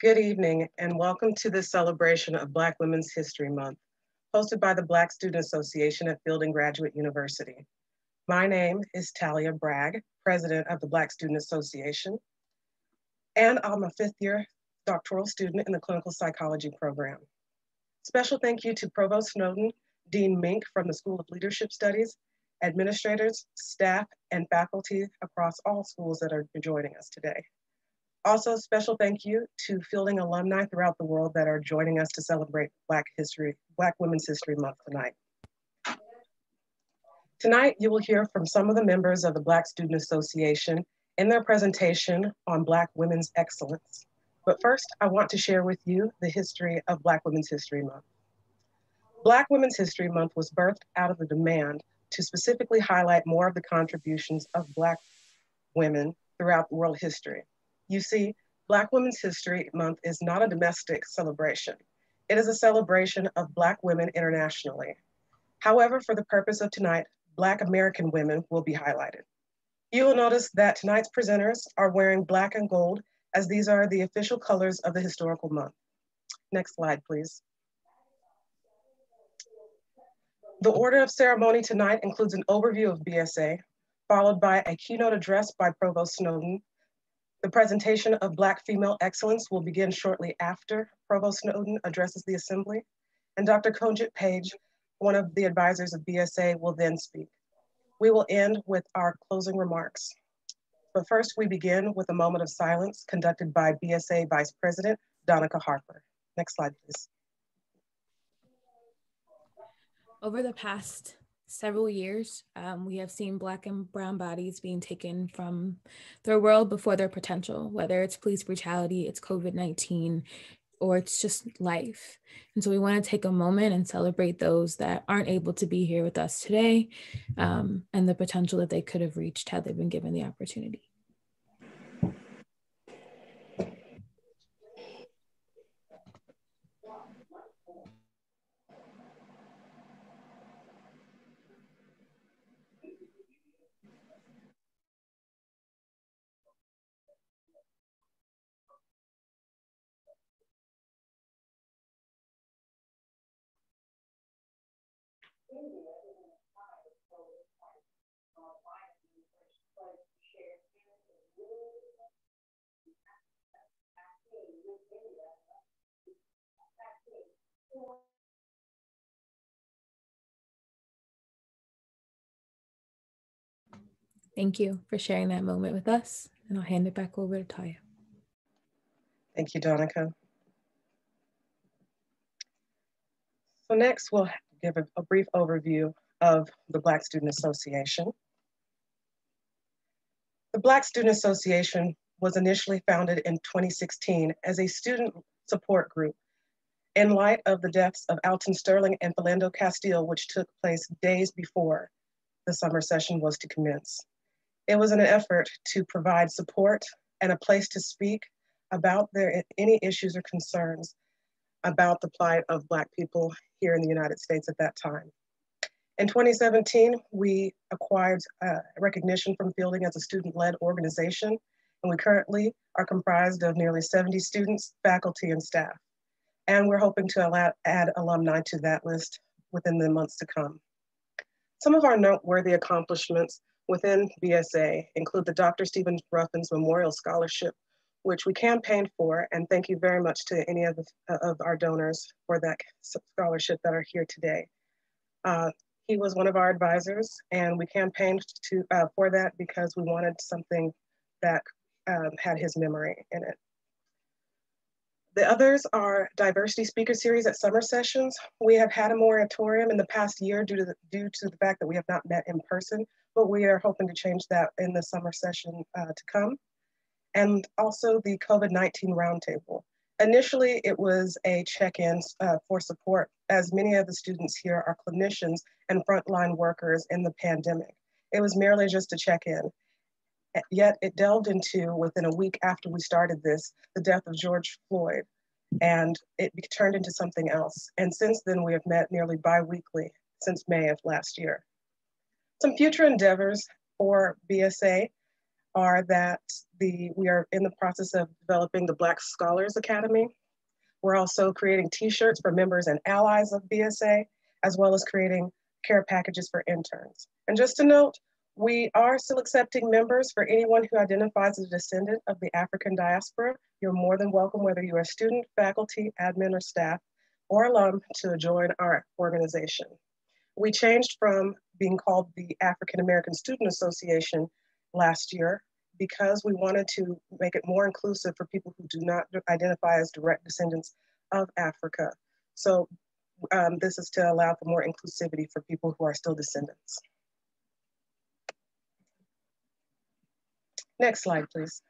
Good evening and welcome to this celebration of Black Women's History Month, hosted by the Black Student Association at Fielding Graduate University. My name is Talia Bragg, President of the Black Student Association, and I'm a fifth-year doctoral student in the clinical psychology program. Special thank you to Provost Snowden, Dean Mink from the School of Leadership Studies, administrators, staff, and faculty across all schools that are joining us today. Also, special thank you to Fielding alumni throughout the world that are joining us to celebrate Black Women's History Month tonight. Tonight, you will hear from some of the members of the Black Student Association in their presentation on Black women's excellence. But first, I want to share with you the history of Black Women's History Month. Black Women's History Month was birthed out of the demand to specifically highlight more of the contributions of Black women throughout world history. You see, Black Women's History Month is not a domestic celebration. It is a celebration of Black women internationally. However, for the purpose of tonight, Black American women will be highlighted. You will notice that tonight's presenters are wearing black and gold, as these are the official colors of the historical month. Next slide, please. The order of ceremony tonight includes an overview of BSA, followed by a keynote address by Provost Snowden. The presentation of Black female excellence will begin shortly after Provost Snowden addresses the assembly, and Dr. Konjit Paige, one of the advisors of BSA, will then speak. We will end with our closing remarks. But first, we begin with a moment of silence conducted by BSA Vice President Danica Harper. Next slide, please. Over the past several years, we have seen Black and brown bodies being taken from their world before their potential, whether it's police brutality, it's COVID-19, or it's just life. And so we want to take a moment and celebrate those that aren't able to be here with us today, and the potential that they could have reached had they been given the opportunity. Thank you for sharing that moment with us, and I'll hand it back over to Taya. Thank you, Danica. So next, we'll give a brief overview of the Black Student Association. The Black Student Association was initially founded in 2016 as a student support group in light of the deaths of Alton Sterling and Philando Castile, which took place days before the summer session was to commence. It was an effort to provide support and a place to speak about any issues or concerns about the plight of Black people here in the United States at that time. In 2017, we acquired recognition from Fielding as a student-led organization, and we currently are comprised of nearly 70 students, faculty, and staff. And we're hoping to add alumni to that list within the months to come. Some of our noteworthy accomplishments within BSA include the Dr. Stephen Ruffins Memorial Scholarship, which we campaigned for, and thank you very much to any of our donors for that scholarship that are here today. He was one of our advisors, and we campaigned for that because we wanted something that had his memory in it. The others are diversity speaker series at summer sessions. We have had a moratorium in the past year due to the fact that we have not met in person, but we are hoping to change that in the summer session to come. And also the COVID-19 roundtable. Initially, it was a check-in for support, as many of the students here are clinicians and frontline workers in the pandemic. It was merely just a check-in. Yet it delved into, within a week after we started this, the death of George Floyd, and it turned into something else. And since then, we have met nearly bi-weekly since May of last year. Some future endeavors for BSA are that we are in the process of developing the Black Scholars Academy. We're also creating t-shirts for members and allies of BSA, as well as creating care packages for interns. And just to note, we are still accepting members for anyone who identifies as a descendant of the African diaspora. You're more than welcome, whether you're a student, faculty, admin, or staff, or alum, to join our organization. We changed from being called the African American Student Association last year because we wanted to make it more inclusive for people who do not identify as direct descendants of Africa. So this is to allow for more inclusivity for people who are still descendants. Next slide, please.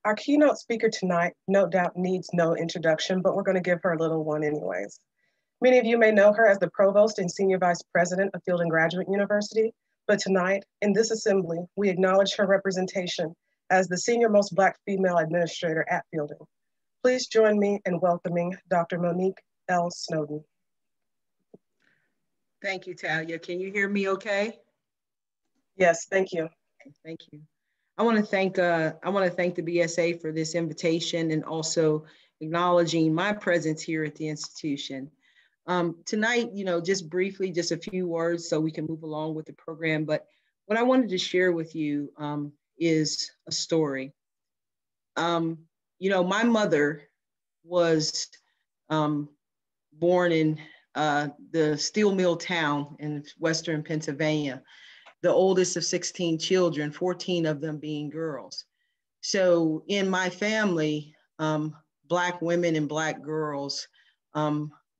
Our keynote speaker tonight, no doubt, needs no introduction, but we're going to give her a little one anyways. Many of you may know her as the Provost and Senior Vice President of Fielding Graduate University, but tonight, in this assembly, we acknowledge her representation as the senior-most Black female administrator at Fielding. Please join me in welcoming Dr. Monique L. Snowden. Thank you, Talia. Can you hear me okay? Yes, thank you. Thank you. I want to thank the BSA for this invitation and also acknowledging my presence here at the institution. Tonight, just briefly, just a few words so we can move along with the program. But what I wanted to share with you is a story. My mother was born in the steel mill town in Western Pennsylvania, the oldest of 16 children, 14 of them being girls. So in my family, Black women and Black girls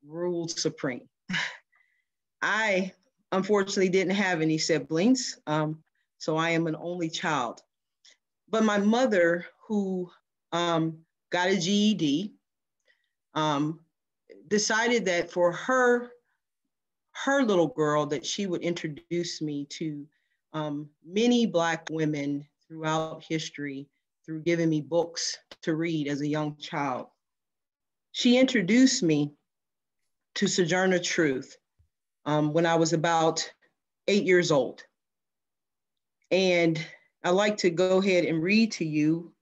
ruled supreme. I unfortunately didn't have any siblings, so I am an only child. But my mother, who got a GED, decided that for her little girl that she would introduce me to many Black women throughout history through giving me books to read as a young child. She introduced me to Sojourner Truth when I was about 8 years old. And I'd like to go ahead and read to you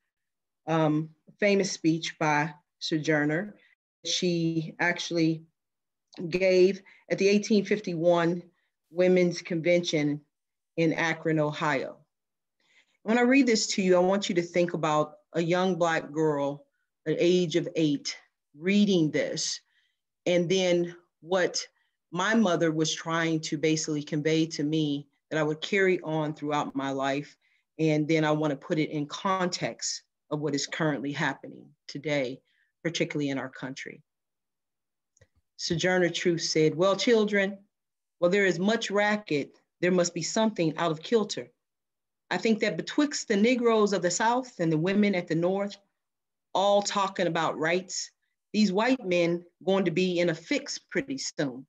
a famous speech by Sojourner. She actually gave at the 1851 Women's Convention in Akron, Ohio. When I read this to you, I want you to think about a young Black girl at the age of 8 reading this, and then what my mother was trying to basically convey to me that I would carry on throughout my life. And then I want to put it in context of what is currently happening today, particularly in our country. Sojourner Truth said, "Well, children, while there is much racket, there must be something out of kilter. I think that betwixt the Negroes of the South and the women at the North, all talking about rights, these white men going to be in a fix pretty soon.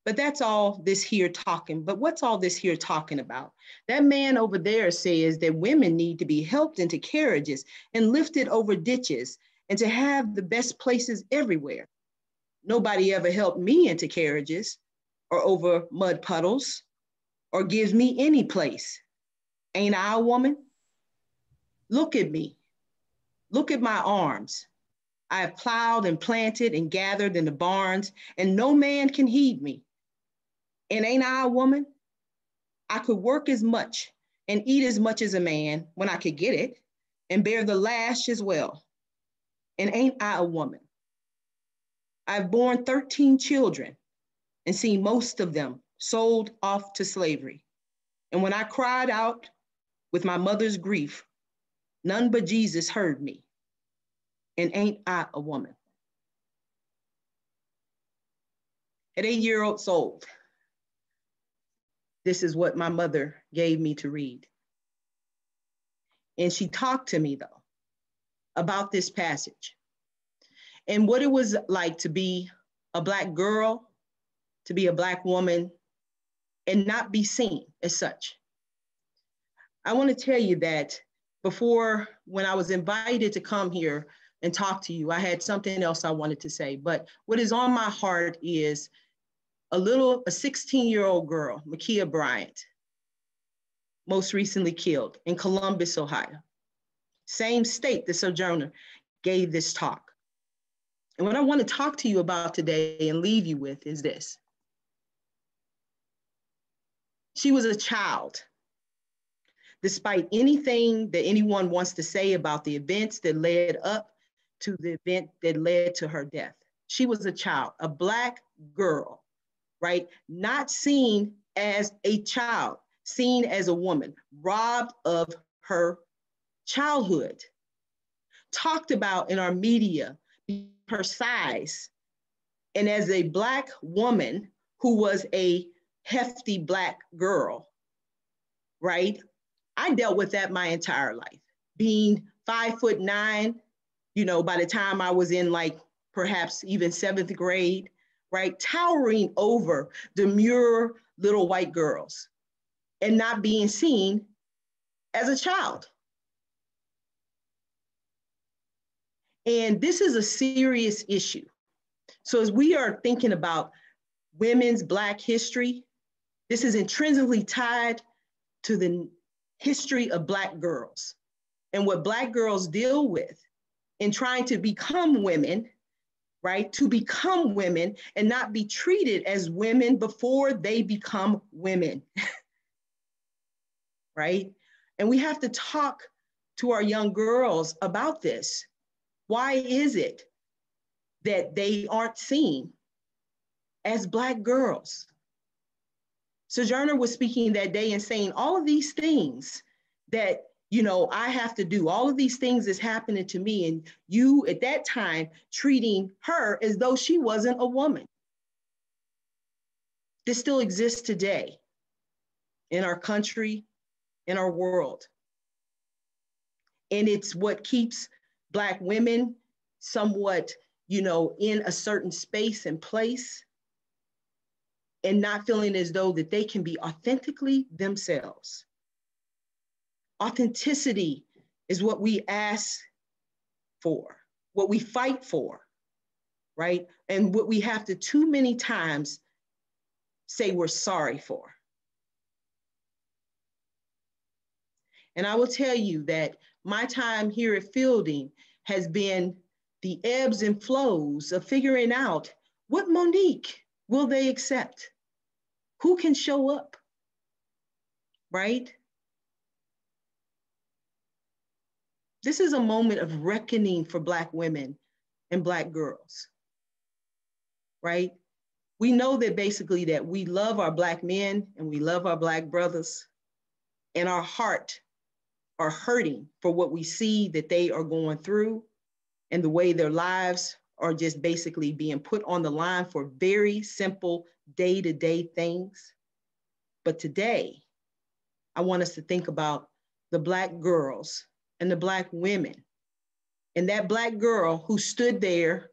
But that's all this here talking. But what's all this here talking about? That man over there says that women need to be helped into carriages and lifted over ditches and to have the best places everywhere. Nobody ever helped me into carriages or over mud puddles or gives me any place. Ain't I a woman? Look at me. Look at my arms. I have plowed and planted and gathered in the barns, and no man can heed me. And ain't I a woman? I could work as much and eat as much as a man when I could get it, and bear the lash as well. And ain't I a woman? I've borne 13 children and seen most of them sold off to slavery. And when I cried out with my mother's grief, none but Jesus heard me. And ain't I a woman? At 8 years old, this is what my mother gave me to read. And she talked to me, though, about this passage and what it was like to be a Black girl, to be a Black woman, and not be seen as such. I want to tell you that before, when I was invited to come here and talk to you, I had something else I wanted to say. But what is on my heart is a 16-year-old girl, Makia Bryant, most recently killed in Columbus, Ohio. Same state the Sojourner gave this talk. And what I want to talk to you about today and leave you with is this. She was a child. Despite anything that anyone wants to say about the events that led up to the event that led to her death, she was a child, a Black girl, right? Not seen as a child, seen as a woman, robbed of her childhood, talked about in our media, her size, and as a Black woman who was a hefty Black girl, right? I dealt with that my entire life, being 5'9", by the time I was in perhaps even 7th grade, right? Towering over demure little white girls and not being seen as a child. And this is a serious issue. So as we are thinking about women's Black history, this is intrinsically tied to the history of Black girls and what Black girls deal with in trying to become women, right? To become women and not be treated as women before they become women, right? And we have to talk to our young girls about this. Why is it that they aren't seen as Black girls? Sojourner was speaking that day and saying all of these things that, I have to do, all of these things that's happening to me, and you at that time treating her as though she wasn't a woman. This still exists today in our country, in our world. And it's what keeps Black women somewhat, in a certain space and place and not feeling as though that they can be authentically themselves. Authenticity is what we ask for, what we fight for, right? And what we have to too many times say we're sorry for. And I will tell you that my time here at Fielding has been the ebbs and flows of figuring out what Monique will they accept? Who can show up, right? This is a moment of reckoning for Black women and Black girls, right? We know that basically that we love our Black men and we love our Black brothers, and our heart are hurting for what we see that they are going through and the way their lives are just basically being put on the line for very simple day-to-day things. But today, I want us to think about the Black girls and the Black women and that Black girl who stood there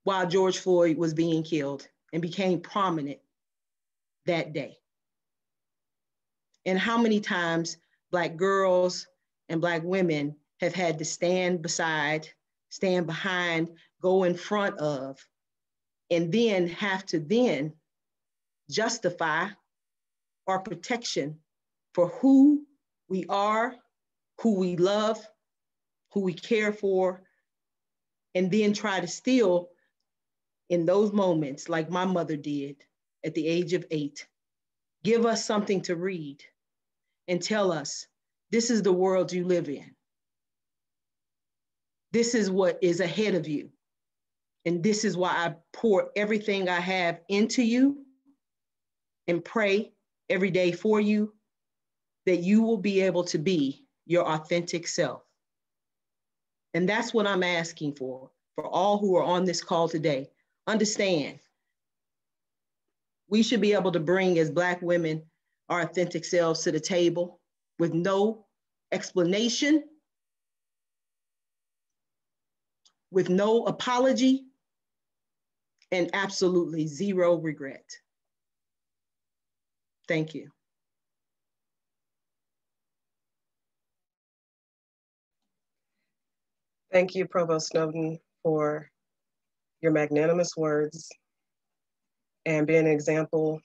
while George Floyd was being killed and became prominent that day. And how many times Black girls and Black women have had to stand beside, stand behind, go in front of and then have to then justify our protection for who we are, who we love, who we care for, and then try to still, in those moments, like my mother did at the age of 8, give us something to read and tell us, this is the world you live in. This is what is ahead of you. And this is why I pour everything I have into you and pray every day for you, that you will be able to be your authentic self. And that's what I'm asking for all who are on this call today. Understand, we should be able to bring, as Black women, our authentic selves to the table with no explanation, with no apology, and absolutely zero regret. Thank you. Thank you, Provost Snowden, for your magnanimous words and being an example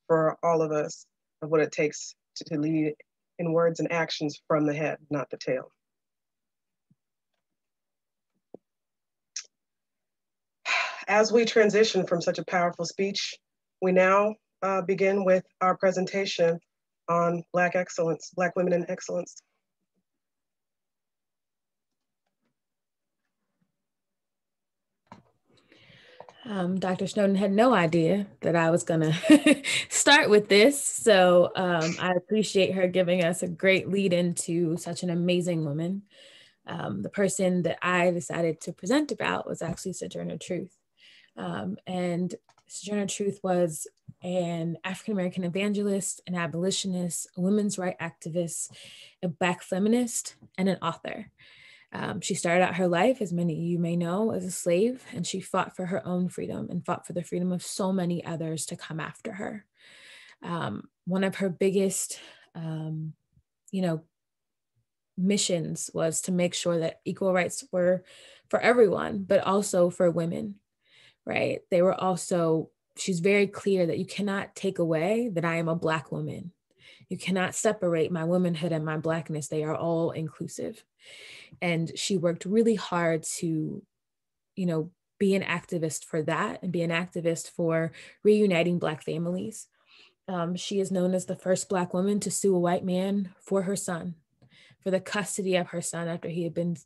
for all of us of what it takes to lead in words and actions from the head, not the tail. As we transition from such a powerful speech, we now begin with our presentation on Black excellence, Black women in excellence. Dr. Snowden had no idea that I was gonna start with this. So I appreciate her giving us a great lead into such an amazing woman. The person that I decided to present about was actually Sojourner Truth. And Sojourner Truth was an African-American evangelist, an abolitionist, a women's rights activist, a Black feminist, and an author. She started out her life, as many of you may know, as a slave, and she fought for her own freedom and fought for the freedom of so many others to come after her. One of her biggest, missions was to make sure that equal rights were for everyone, but also for women, right? She's very clear that you cannot take away that I am a Black woman. You cannot separate my womanhood and my Blackness. They are all inclusive. And she worked really hard to, be an activist for that and be an activist for reuniting Black families. She is known as the first Black woman to sue a white man for her son, for the custody of her son after he had been,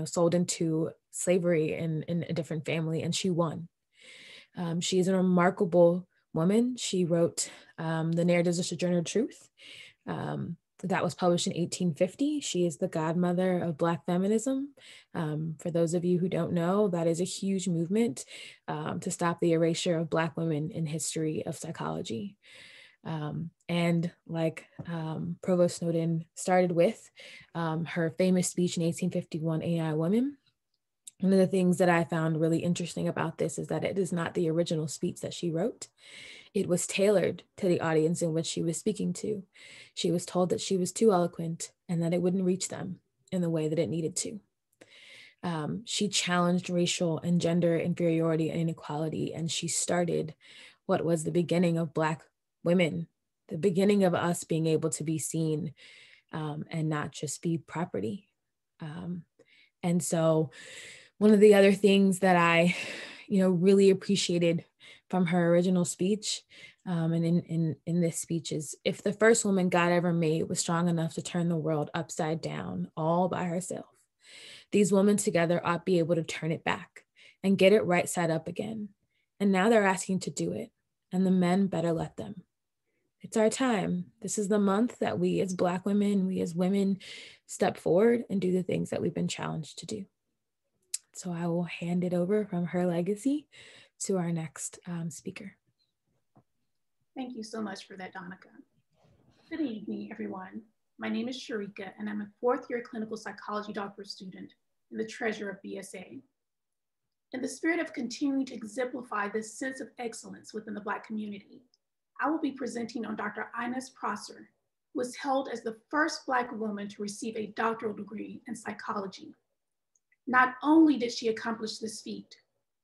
sold into slavery in a different family, and she won. She is a remarkable woman. She wrote the Narratives of Sojourner Truth. That was published in 1850. She is the godmother of Black feminism. For those of you who don't know, that is a huge movement to stop the erasure of Black women in history of psychology. And like Provost Snowden started with, her famous speech in 1851, AI Women. One of the things that I found really interesting about this is that it is not the original speech that she wrote. It was tailored to the audience in which she was speaking to. She was told that she was too eloquent and that it wouldn't reach them in the way that it needed to. She challenged racial and gender inferiority and inequality, and she started what was the beginning of Black women, the beginning of us being able to be seen and not just be property. And so one of the other things that I, really appreciated from her original speech and in this speech is, if the first woman God ever made was strong enough to turn the world upside down all by herself, these women together ought to be able to turn it back and get it right side up again. And now they're asking to do it, and the men better let them. It's our time. This is the month that we as Black women, we as women step forward and do the things that we've been challenged to do. So I will hand it over from her legacy to our next speaker. Thank you so much for that, Danica. Good evening, everyone. My name is Sharika, and I'm a fourth-year clinical psychology doctoral student and the treasurer of BSA. In the spirit of continuing to exemplify this sense of excellence within the Black community, I will be presenting on Dr. Ines Proctor, who was held as the first Black woman to receive a doctoral degree in psychology. Not only did she accomplish this feat,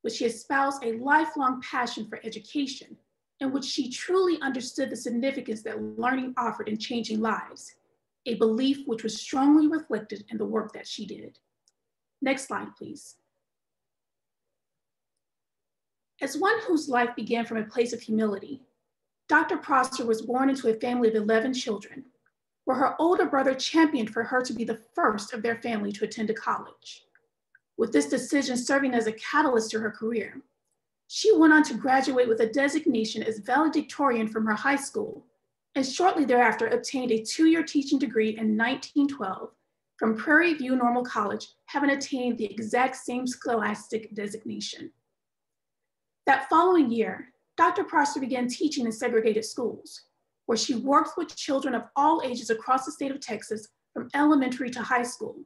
but she espoused a lifelong passion for education, in which she truly understood the significance that learning offered in changing lives, a belief which was strongly reflected in the work that she did. Next slide, please. As one whose life began from a place of humility, Dr. Proctor was born into a family of 11 children, where her older brother championed for her to be the first of their family to attend a college. With this decision serving as a catalyst to her career, she went on to graduate with a designation as valedictorian from her high school, and shortly thereafter obtained a 2-year teaching degree in 1912 from Prairie View Normal College, having attained the exact same scholastic designation. That following year, Dr. Proctor began teaching in segregated schools, where she worked with children of all ages across the state of Texas, from elementary to high school.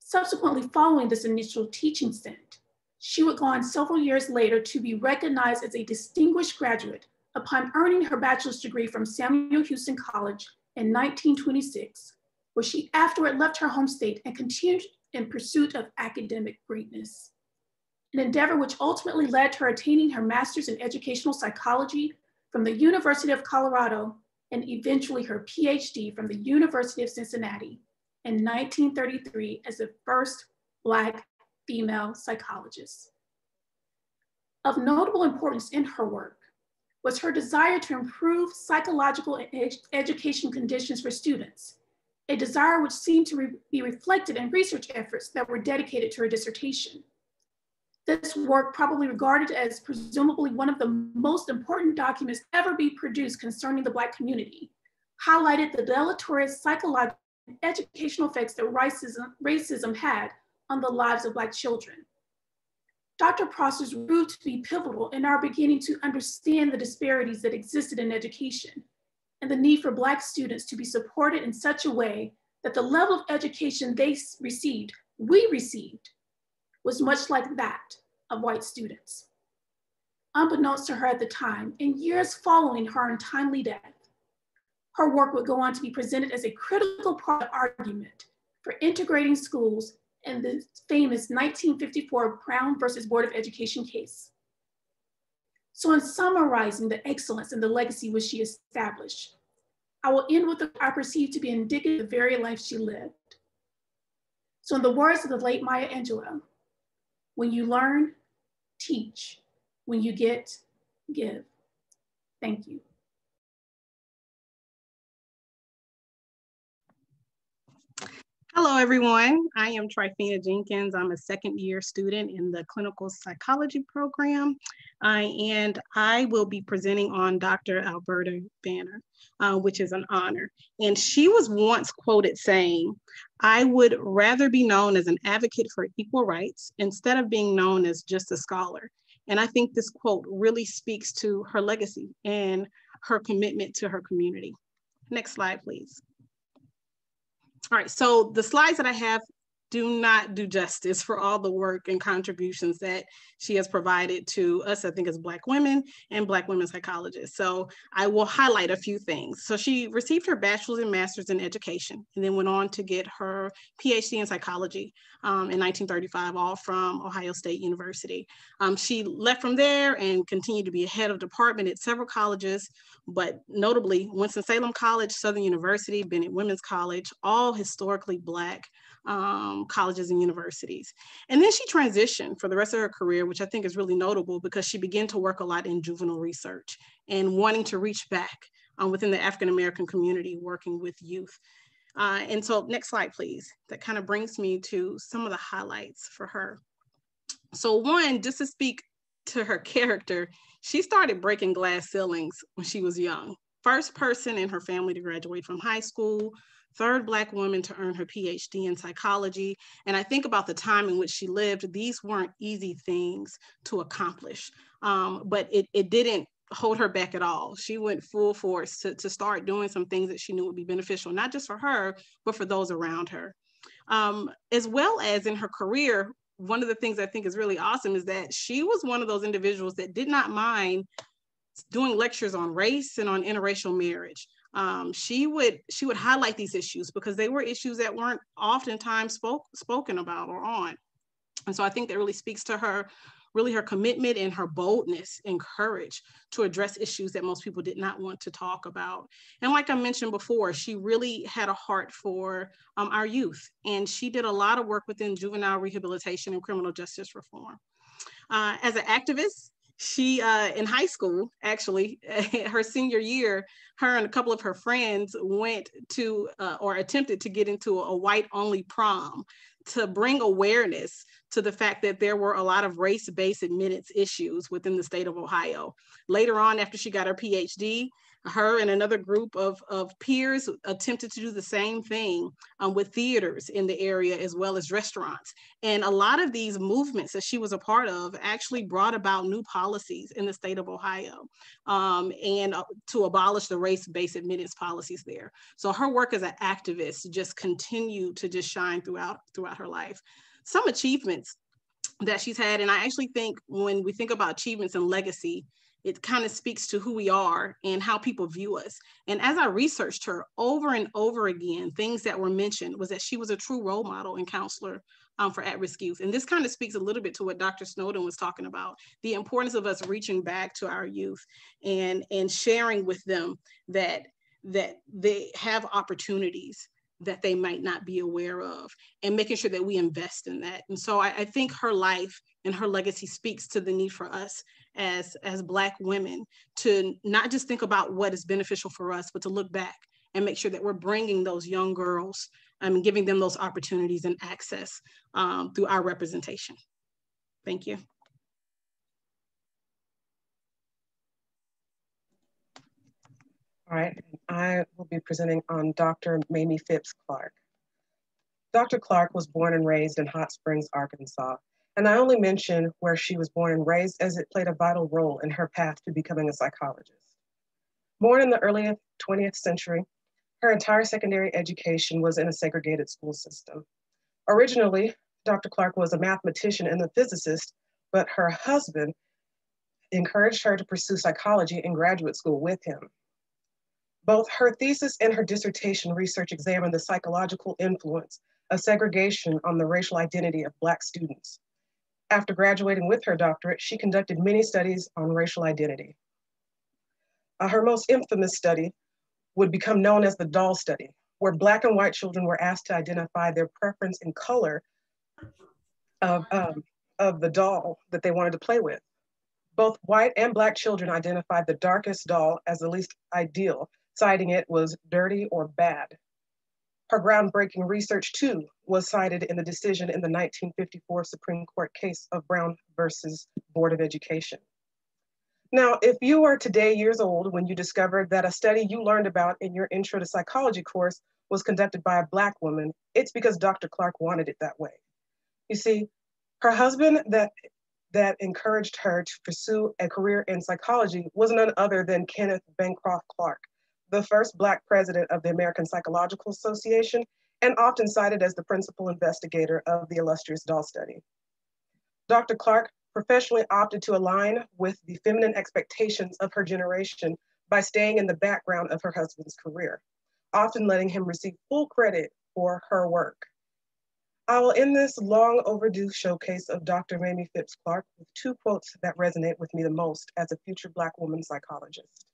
Subsequently, following this initial teaching stint, she would go on several years later to be recognized as a distinguished graduate upon earning her bachelor's degree from Samuel Houston College in 1926, where she afterward left her home state and continued in pursuit of academic greatness, an endeavor which ultimately led to her attaining her master's in educational psychology from the University of Colorado and eventually her PhD from the University of Cincinnati in 1933 as the first Black female psychologist. Of notable importance in her work was her desire to improve psychological and education conditions for students, a desire which seemed to be reflected in research efforts that were dedicated to her dissertation. This work, probably regarded as presumably one of the most important documents ever be produced concerning the Black community, highlighted the deleterious psychological and educational effects that racism had on the lives of Black children. Dr. Proctor's proved to be pivotal in our beginning to understand the disparities that existed in education and the need for Black students to be supported in such a way that the level of education we received, was much like that of white students. Unbeknownst to her at the time, in years following her untimely death, her work would go on to be presented as a critical part of the argument for integrating schools in the famous 1954 Brown versus Board of Education case. So in summarizing the excellence and the legacy which she established, I will end with what I perceive to be indicative of the very life she lived. So in the words of the late Maya Angelou, when you learn, teach. When you get, give. Thank you. Hello, everyone. I am Trifina Jenkins. I'm a second-year student in the clinical psychology program, and I will be presenting on Dr. Alberta Banner, which is an honor. And she was once quoted saying, "I would rather be known as an advocate for equal rights instead of being known as just a scholar." And I think this quote really speaks to her legacy and her commitment to her community. Next slide, please. All right, so the slides that I have do not do justice for all the work and contributions that she has provided to us, I think, as Black women and Black women psychologists. So I will highlight a few things. So she received her bachelor's and master's in education, and then went on to get her PhD in psychology in 1935, all from Ohio State University. She left from there and continued to be a head of department at several colleges, but notably Winston-Salem College, Southern University, Bennett Women's College, all historically Black colleges and universities. And then she transitioned for the rest of her career, which I think is really notable because she began to work a lot in juvenile research and wanting to reach back within the African-American community, working with youth. And so next slide, please. That kind of brings me to some of the highlights for her. So one, just to speak to her character, she started breaking glass ceilings when she was young. First person in her family to graduate from high school, third Black woman to earn her PhD in psychology. And I think about the time in which she lived, these weren't easy things to accomplish, but it didn't hold her back at all. She went full force to start doing some things that she knew would be beneficial, not just for her, but for those around her. As well as in her career, one of the things I think is really awesome is that she was one of those individuals that did not mind doing lectures on race and on interracial marriage. She would highlight these issues because they were issues that weren't oftentimes spoken about or on. And so I think that really speaks to her really her commitment and her boldness and courage to address issues that most people did not want to talk about. And like I mentioned before, she really had a heart for our youth. And she did a lot of work within juvenile rehabilitation and criminal justice reform. As an activist, she, in high school, actually, her senior year, her and a couple of her friends went to, or attempted to get into a white-only prom to bring awareness to the fact that there were a lot of race-based admittance issues within the state of Ohio. Later on, after she got her PhD, her and another group of peers attempted to do the same thing with theaters in the area as well as restaurants. And a lot of these movements that she was a part of actually brought about new policies in the state of Ohio and to abolish the race-based admittance policies there. So her work as an activist just continued to just shine throughout her life. Some achievements that she's had, and I actually think when we think about achievements and legacy, it kind of speaks to who we are and how people view us. And as I researched her over and over again, things that were mentioned was that she was a true role model and counselor for at-risk youth. And this kind of speaks a little bit to what Dr. Snowden was talking about, the importance of us reaching back to our youth and sharing with them that they have opportunities that they might not be aware of, and making sure that we invest in that. And so I think her life and her legacy speaks to the need for us as Black women to not just think about what is beneficial for us, but to look back and make sure that we're bringing those young girls and giving them those opportunities and access through our representation. Thank you. All right, I will be presenting on Dr. Mamie Phipps Clark. Dr. Clark was born and raised in Hot Springs, Arkansas, and I only mention where she was born and raised as it played a vital role in her path to becoming a psychologist. Born in the early 20th century, her entire secondary education was in a segregated school system. Originally, Dr. Clark was a mathematician and a physicist, but her husband encouraged her to pursue psychology in graduate school with him. Both her thesis and her dissertation research examined the psychological influence of segregation on the racial identity of Black students. After graduating with her doctorate, she conducted many studies on racial identity. Her most infamous study would become known as the doll study, where Black and white children were asked to identify their preference in color of the doll that they wanted to play with. Both white and Black children identified the darkest doll as the least ideal, citing it was dirty or bad. Her groundbreaking research, too, was cited in the decision in the 1954 Supreme Court case of Brown versus Board of Education. Now, if you are today years old when you discovered that a study you learned about in your Intro to Psychology course was conducted by a Black woman, it's because Dr. Clark wanted it that way. You see, her husband that encouraged her to pursue a career in psychology was none other than Kenneth Bancroft Clark, the first Black president of the American Psychological Association, and often cited as the principal investigator of the illustrious doll study. Dr. Clark professionally opted to align with the feminine expectations of her generation by staying in the background of her husband's career, often letting him receive full credit for her work. I will end this long overdue showcase of Dr. Mamie Phipps Clark with two quotes that resonate with me the most as a future Black woman psychologist.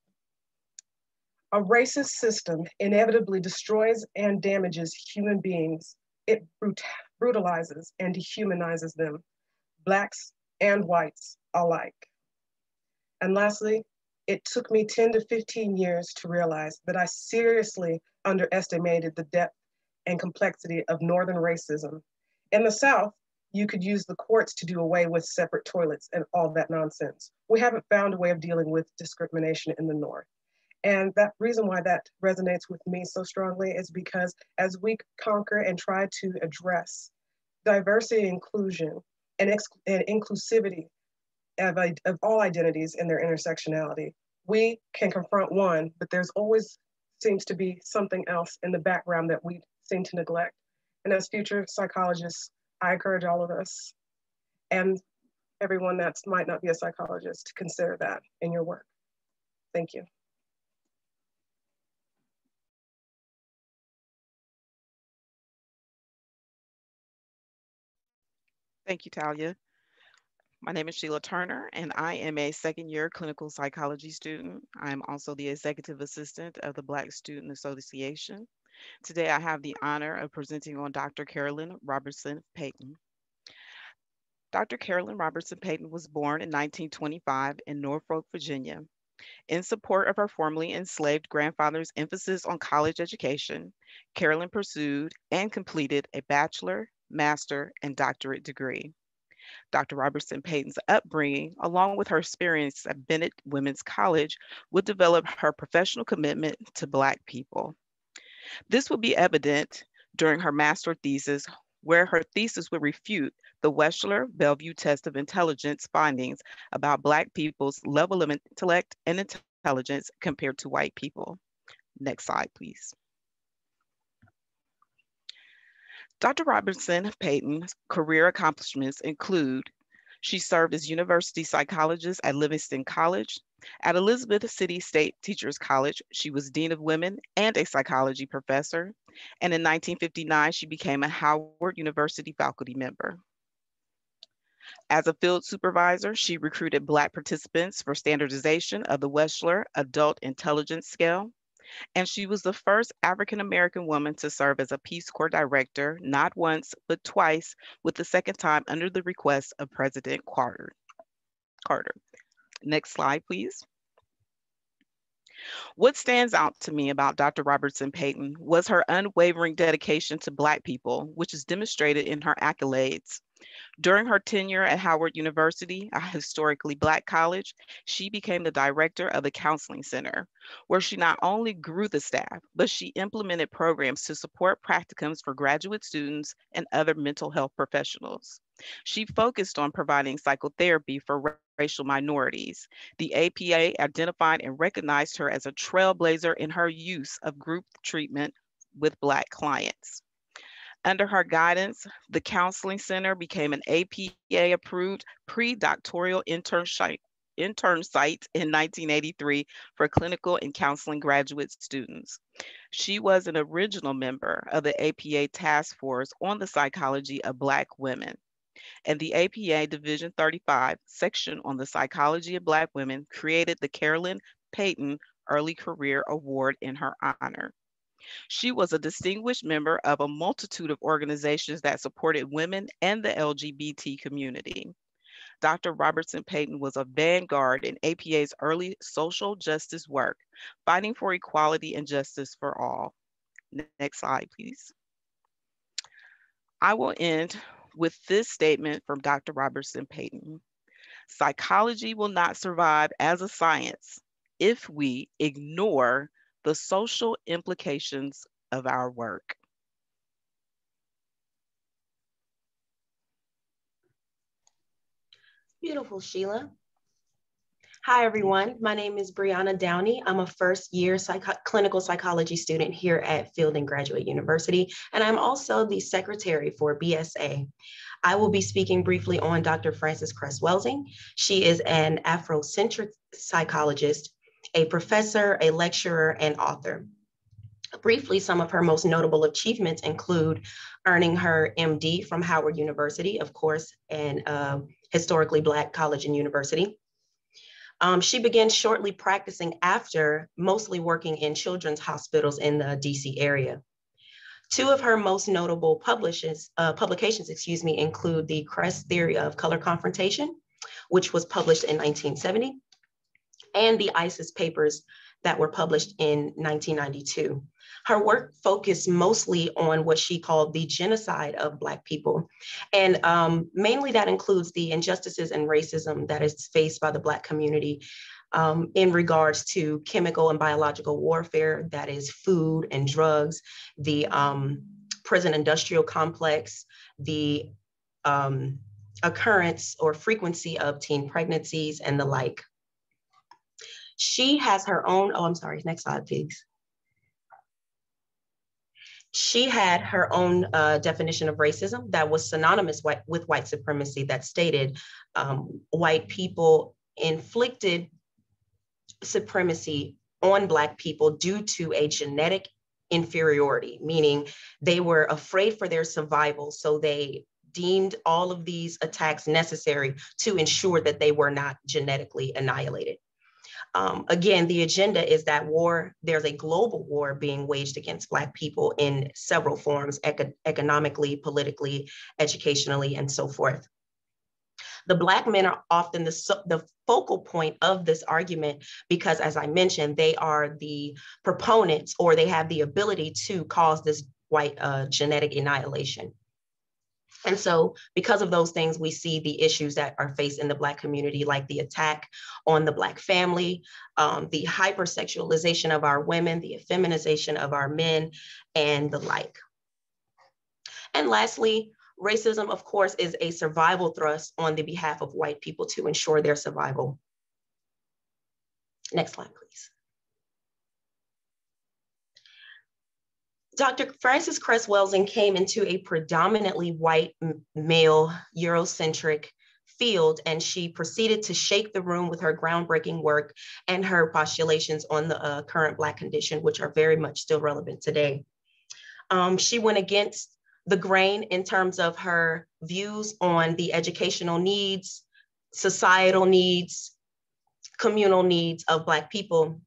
A racist system inevitably destroys and damages human beings. It brutalizes and dehumanizes them, Blacks and whites alike. And lastly, it took me 10 to 15 years to realize that I seriously underestimated the depth and complexity of Northern racism. In the South, you could use the courts to do away with separate toilets and all that nonsense. We haven't found a way of dealing with discrimination in the North. And that reason why that resonates with me so strongly is because as we conquer and try to address diversity, inclusion, and inclusivity of all identities and their intersectionality, we can confront one, but there's always seems to be something else in the background that we seem to neglect. And as future psychologists, I encourage all of us and everyone that might not be a psychologist to consider that in your work. Thank you. Thank you, Talia. My name is Sheila Turner, and I am a second-year clinical psychology student. I am also the executive assistant of the Black Student Association. Today, I have the honor of presenting on Dr. Carolyn Robertson Payton. Dr. Carolyn Robertson Payton was born in 1925 in Norfolk, Virginia. In support of her formerly enslaved grandfather's emphasis on college education, Carolyn pursued and completed a bachelor, master, and doctorate degree. Dr. Robertson Payton's upbringing, along with her experience at Bennett Women's College, would develop her professional commitment to Black people. This would be evident during her master thesis, where her thesis would refute the Wechsler-Bellevue test of intelligence findings about Black people's level of intellect and intelligence compared to white people. Next slide, please. Dr. Robertson Payton's career accomplishments include: she served as university psychologist at Livingston College. At Elizabeth City State Teachers College, she was Dean of Women and a psychology professor. And in 1959, she became a Howard University faculty member. As a field supervisor, she recruited Black participants for standardization of the Wechsler Adult Intelligence Scale. And she was the first African-American woman to serve as a Peace Corps director, not once, but twice, with the second time under the request of President Carter. Next slide, please. What stands out to me about Dr. Robertson Payton was her unwavering dedication to Black people, which is demonstrated in her accolades. During her tenure at Howard University, a historically Black college, she became the director of the Counseling Center, where she not only grew the staff, but she implemented programs to support practicums for graduate students and other mental health professionals. She focused on providing psychotherapy for racial minorities. The APA identified and recognized her as a trailblazer in her use of group treatment with Black clients. Under her guidance, the Counseling Center became an APA-approved pre-doctoral intern site in 1983 for clinical and counseling graduate students. She was an original member of the APA Task Force on the Psychology of Black Women. And the APA Division 35 section on the psychology of Black women created the Carolyn Payton Early Career Award in her honor. She was a distinguished member of a multitude of organizations that supported women and the LGBT community. Dr. Robertson Payton was a vanguard in APA's early social justice work, fighting for equality and justice for all. Next slide, please. I will end with this statement from Dr. Robertson Payton. Psychology will not survive as a science if we ignore the social implications of our work. Beautiful, Sheila. Hi, everyone. My name is Brianna Downey. I'm a first-year clinical psychology student here at Fielding Graduate University, and I'm also the secretary for BSA. I will be speaking briefly on Dr. Frances Cress-Welsing. She is an Afrocentric psychologist, a professor, a lecturer, and author. Briefly, some of her most notable achievements include earning her MD from Howard University, of course, an historically Black college and university. She began shortly practicing after, mostly working in children's hospitals in the DC area. Two of her most notable publications, include the Cress Theory of Color Confrontation, which was published in 1970, and the ISIS papers that were published in 1992. Her work focused mostly on what she called the genocide of Black people. And mainly that includes the injustices and racism that is faced by the Black community in regards to chemical and biological warfare, that is food and drugs, the prison industrial complex, the occurrence or frequency of teen pregnancies and the like. She has her own, next slide, please. She had her own definition of racism that was synonymous with white supremacy, that stated white people inflicted supremacy on Black people due to a genetic inferiority, meaning they were afraid for their survival, so they deemed all of these attacks necessary to ensure that they were not genetically annihilated. Again, the agenda is that there's a global war being waged against Black people in several forms, economically, politically, educationally, and so forth. The Black men are often the focal point of this argument because, as I mentioned, they are the proponents, or they have the ability to cause this white genetic annihilation. And so because of those things, we see the issues that are faced in the Black community, like the attack on the Black family, the hypersexualization of our women, the effeminization of our men, and the like. And lastly, racism, of course, is a survival thrust on the behalf of white people to ensure their survival. Next slide, please. Dr. Frances Cresswell came into a predominantly white male Eurocentric field, and she proceeded to shake the room with her groundbreaking work and her postulations on the current Black condition, which are very much still relevant today. She went against the grain in terms of her views on the educational needs, societal needs, communal needs of Black people.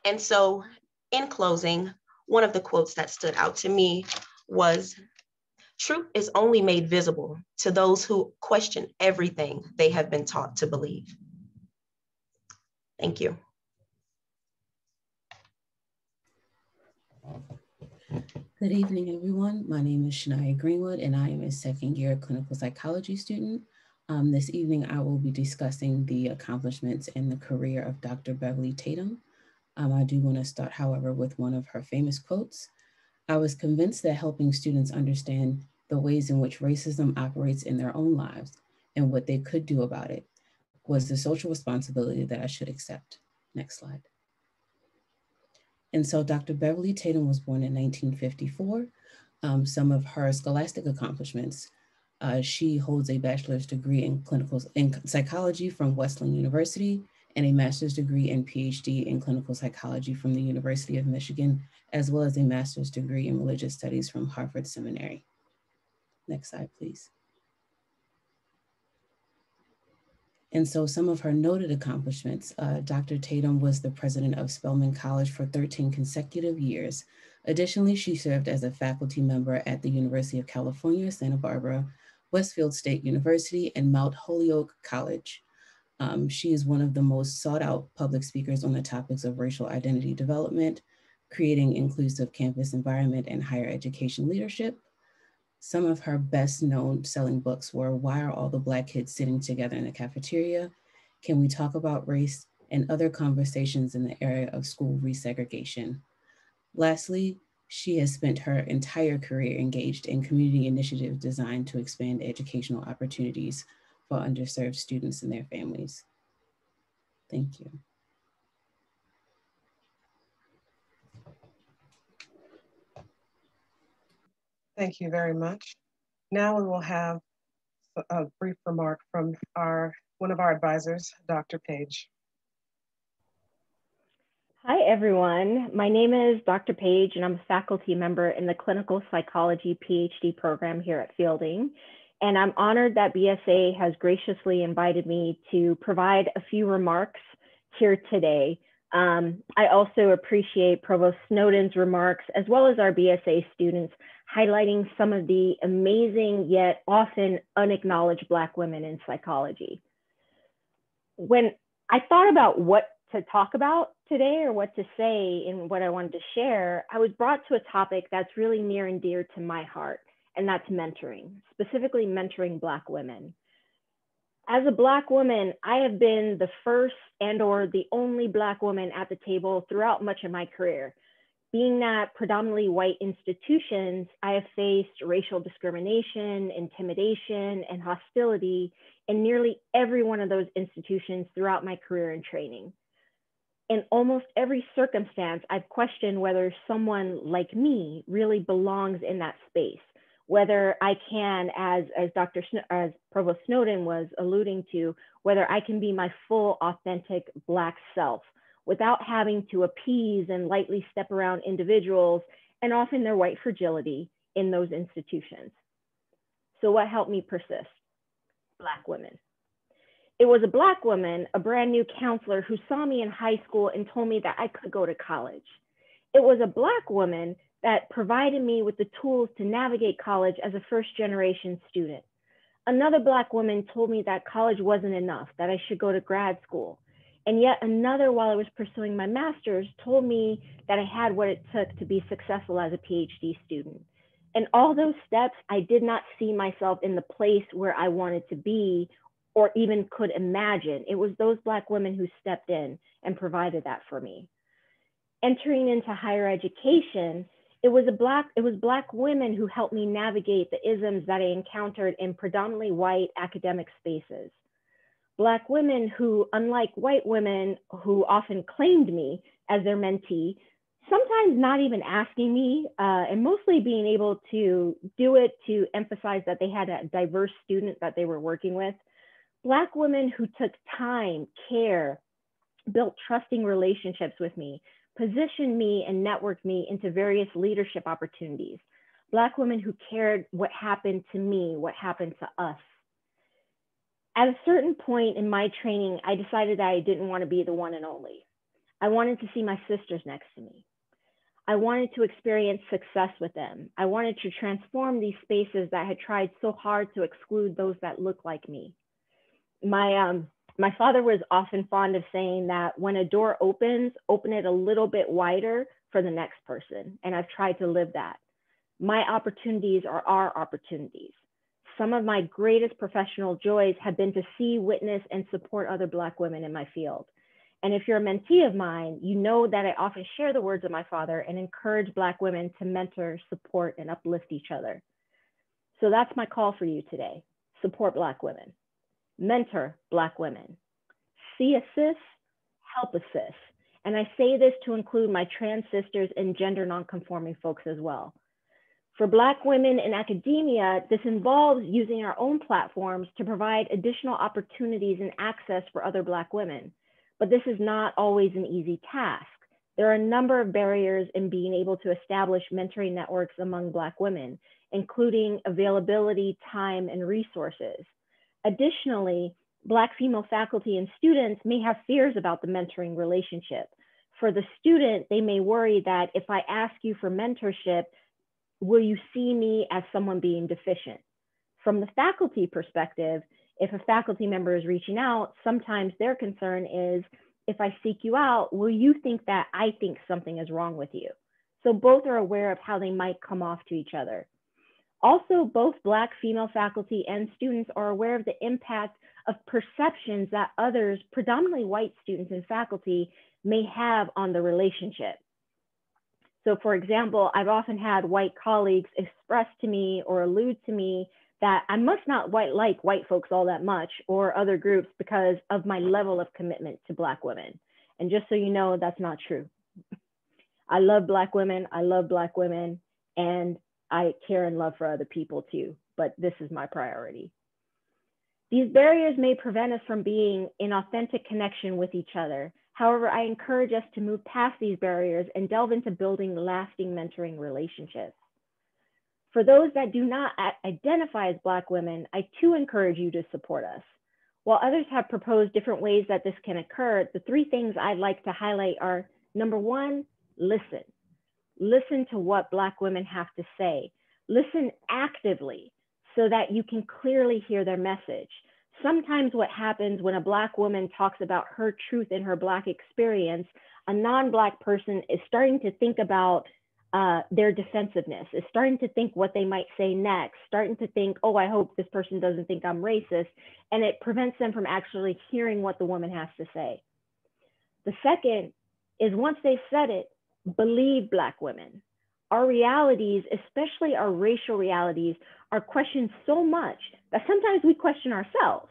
And so in closing, one of the quotes that stood out to me was, "Truth is only made visible to those who question everything they have been taught to believe." Thank you. Good evening, everyone. My name is Shania Greenwood, and I am a second-year clinical psychology student. This evening, I will be discussing the accomplishments and the career of Dr. Beverly Tatum. I do want to start, however, with one of her famous quotes. "I was convinced that helping students understand the ways in which racism operates in their own lives and what they could do about it was the social responsibility that I should accept." Next slide. And so Dr. Beverly Tatum was born in 1954. Some of her scholastic accomplishments: she holds a bachelor's degree in psychology from Wesleyan University, and a master's degree and PhD in clinical psychology from the University of Michigan, as well as a master's degree in religious studies from Harvard Seminary. Next slide, please. And so some of her noted accomplishments: Dr. Tatum was the president of Spelman College for 13 consecutive years. Additionally, she served as a faculty member at the University of California, Santa Barbara, Westfield State University, and Mount Holyoke College. She is one of the most sought out public speakers on the topics of racial identity development, creating inclusive campus environment, and higher education leadership. Some of her best known selling books were "Why Are All the Black Kids Sitting Together in the Cafeteria?" "Can We Talk About Race?" and Other Conversations in the Area of School Resegregation. Lastly, she has spent her entire career engaged in community initiatives designed to expand educational opportunities for underserved students and their families. Thank you. Thank you very much. Now we will have a brief remark from one of our advisors, Dr. Paige. Hi, everyone. My name is Dr. Paige, and I'm a faculty member in the Clinical Psychology PhD program here at Fielding. And I'm honored that BSA has graciously invited me to provide a few remarks here today. I also appreciate Provost Snowden's remarks, as well as our BSA students, highlighting some of the amazing yet often unacknowledged Black women in psychology. When I thought about what to talk about today or what to say and what I wanted to share, I was brought to a topic that's really near and dear to my heart, and that's mentoring, specifically mentoring Black women. As a Black woman, I have been the first and/or the only Black woman at the table throughout much of my career. Being that predominantly white institutions, I have faced racial discrimination, intimidation, and hostility in nearly every one of those institutions throughout my career and training. In almost every circumstance, I've questioned whether someone like me really belongs in that space, whether I can, as Provost Snowden was alluding to, whether I can be my full, authentic Black self without having to appease and lightly step around individuals and often their white fragility in those institutions. So what helped me persist? Black women. It was a Black woman, a brand new counselor, who saw me in high school and told me that I could go to college. It was a Black woman that provided me with the tools to navigate college as a first-generation student. Another Black woman told me that college wasn't enough, that I should go to grad school. And yet another, while I was pursuing my master's, told me that I had what it took to be successful as a PhD student. And all those steps, I did not see myself in the place where I wanted to be or even could imagine. It was those Black women who stepped in and provided that for me. Entering into higher education, it was Black women who helped me navigate the isms that I encountered in predominantly white academic spaces. Black women who, unlike white women who often claimed me as their mentee, sometimes not even asking me, and mostly being able to do it to emphasize that they had a diverse student that they were working with. Black women who took time, care, built trusting relationships with me, positioned me and networked me into various leadership opportunities. Black women who cared what happened to me, what happened to us. At a certain point in my training, I decided that I didn't want to be the one and only. I wanted to see my sisters next to me. I wanted to experience success with them. I wanted to transform these spaces that had tried so hard to exclude those that look like me. My father was often fond of saying that when a door opens, open it a little bit wider for the next person. And I've tried to live that. My opportunities are our opportunities. Some of my greatest professional joys have been to see, witness, and support other Black women in my field. And if you're a mentee of mine, you know that I often share the words of my father and encourage Black women to mentor, support, and uplift each other. So that's my call for you today. Support Black women. Mentor Black women. See assist, help assist. And I say this to include my trans sisters and gender nonconforming folks as well. For Black women in academia, this involves using our own platforms to provide additional opportunities and access for other Black women. But this is not always an easy task. There are a number of barriers in being able to establish mentoring networks among Black women, including availability, time, and resources. Additionally, Black female faculty and students may have fears about the mentoring relationship. For the student, they may worry that if I ask you for mentorship, will you see me as someone being deficient? From the faculty perspective, if a faculty member is reaching out, sometimes their concern is, if I seek you out, will you think that I think something is wrong with you? So both are aware of how they might come off to each other. Also, both Black female faculty and students are aware of the impact of perceptions that others, predominantly white students and faculty, may have on the relationship. So for example, I've often had white colleagues express to me or allude to me that I must not like white folks all that much or other groups because of my level of commitment to Black women. And just so you know, that's not true. I love Black women, and I care and love for other people too, but this is my priority. These barriers may prevent us from being in authentic connection with each other. However, I encourage us to move past these barriers and delve into building lasting mentoring relationships. For those that do not identify as Black women, I too encourage you to support us. While others have proposed different ways that this can occur, the three things I'd like to highlight are, number one, listen. Listen to what Black women have to say. Listen actively so that you can clearly hear their message. Sometimes what happens when a Black woman talks about her truth and her Black experience, a non-Black person is starting to think about their defensiveness, is starting to think what they might say next, starting to think, oh, I hope this person doesn't think I'm racist, and it prevents them from actually hearing what the woman has to say. The second is, once they've said it, believe Black women. Our realities, especially our racial realities, are questioned so much that sometimes we question ourselves.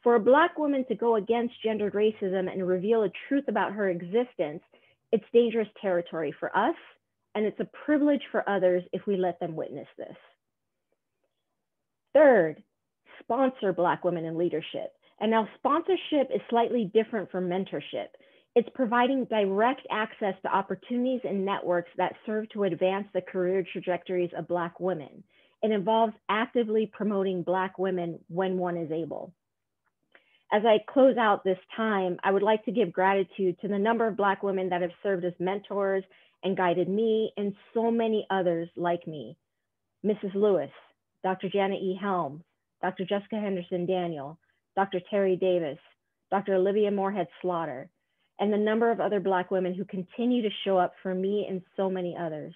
For a Black woman to go against gendered racism and reveal a truth about her existence, it's dangerous territory for us, and it's a privilege for others if we let them witness this. Third, sponsor Black women in leadership. And now sponsorship is slightly different from mentorship. It's providing direct access to opportunities and networks that serve to advance the career trajectories of Black women. It involves actively promoting Black women when one is able. As I close out this time, I would like to give gratitude to the number of Black women that have served as mentors and guided me and so many others like me. Mrs. Lewis, Dr. Janet E. Helms, Dr. Jessica Henderson Daniel, Dr. Terry Davis, Dr. Olivia Moorhead Slaughter, and the number of other Black women who continue to show up for me and so many others.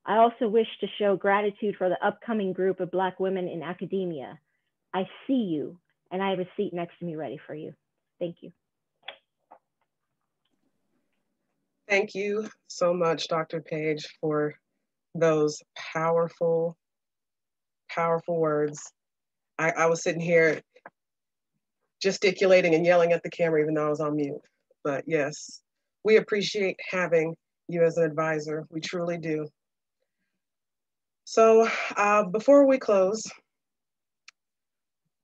I also wish to show gratitude for the upcoming group of Black women in academia. I see you, and I have a seat next to me ready for you. Thank you. Thank you so much, Dr. Paige, for those powerful, powerful words. I was sitting here gesticulating and yelling at the camera even though I was on mute. But yes, we appreciate having you as an advisor. We truly do. So before we close,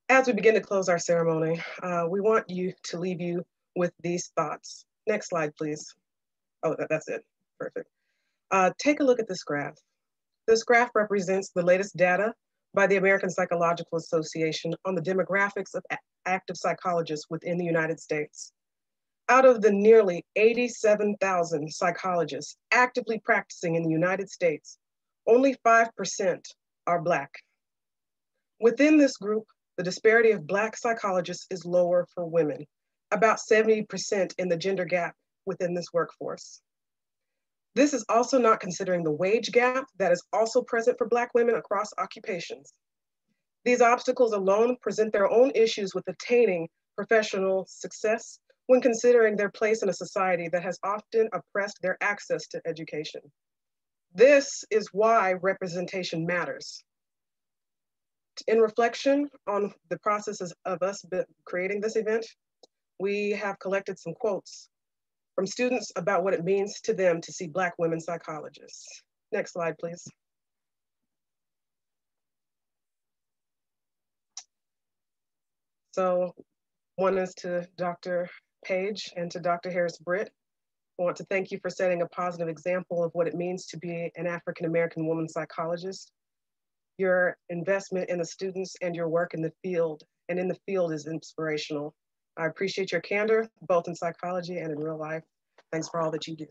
as we begin to close our ceremony, we want you to leave you with these thoughts. Next slide, please. Oh, that's it. Perfect. Take a look at this graph. This graph represents the latest data by the American Psychological Association on the demographics of active psychologists within the United States. Out of the nearly 87,000 psychologists actively practicing in the United States, only 5% are Black. Within this group, the disparity of Black psychologists is lower for women, about 70% in the gender gap within this workforce. This is also not considering the wage gap that is also present for Black women across occupations. These obstacles alone present their own issues with attaining professional success when considering their place in a society that has often oppressed their access to education. This is why representation matters. In reflection on the processes of us creating this event, we have collected some quotes from students about what it means to them to see Black women psychologists. Next slide, please. So one is to Dr. Paige and to Dr. Harris-Britt. I want to thank you for setting a positive example of what it means to be an African-American woman psychologist. Your investment in the students and your work in the field is inspirational. I appreciate your candor, both in psychology and in real life. Thanks for all that you do.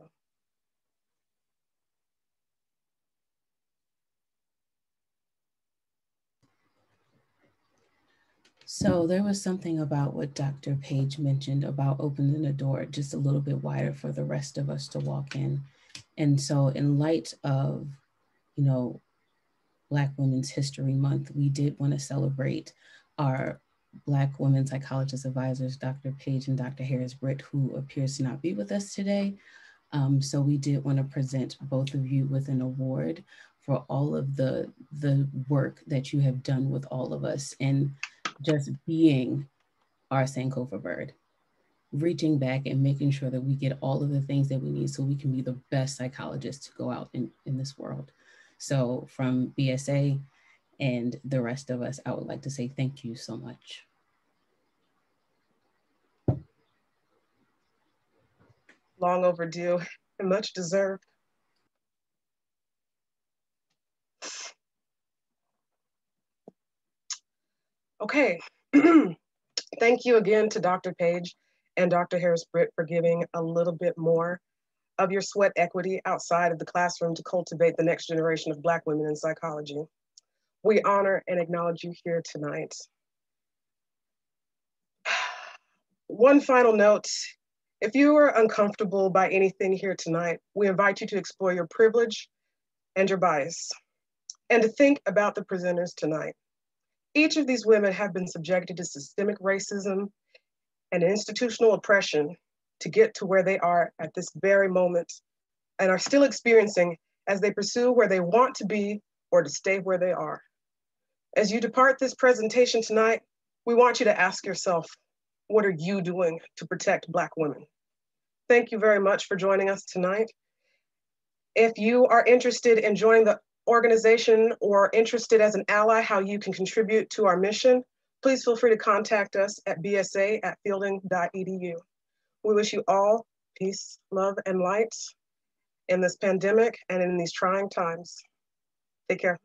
So there was something about what Dr. Paige mentioned about opening the door just a little bit wider for the rest of us to walk in. And so in light of, Black Women's History Month, we did want to celebrate our Black women psychologist advisors, Dr. Paige and Dr. Harris-Britt, who appears to not be with us today. So we did want to present both of you with an award for all of the work that you have done with all of us and just being our Sankofa bird, reaching back and making sure that we get all of the things that we need so we can be the best psychologists to go out in this world. So from BSA and the rest of us, I would like to say thank you so much. Long overdue and much deserved. Okay, thank you again to Dr. Paige and Dr. Harris-Britt for giving a little bit more of your sweat equity outside of the classroom to cultivate the next generation of Black women in psychology. We honor and acknowledge you here tonight. One final note, if you are uncomfortable by anything here tonight, we invite you to explore your privilege and your bias and to think about the presenters tonight. Each of these women have been subjected to systemic racism and institutional oppression to get to where they are at this very moment and are still experiencing as they pursue where they want to be or to stay where they are. As you depart this presentation tonight, we want you to ask yourself, what are you doing to protect Black women? Thank you very much for joining us tonight. If you are interested in joining the organization or interested as an ally how you can contribute to our mission, please feel free to contact us at bsa@fielding.edu. We wish you all peace, love, and light in this pandemic and in these trying times. Take care.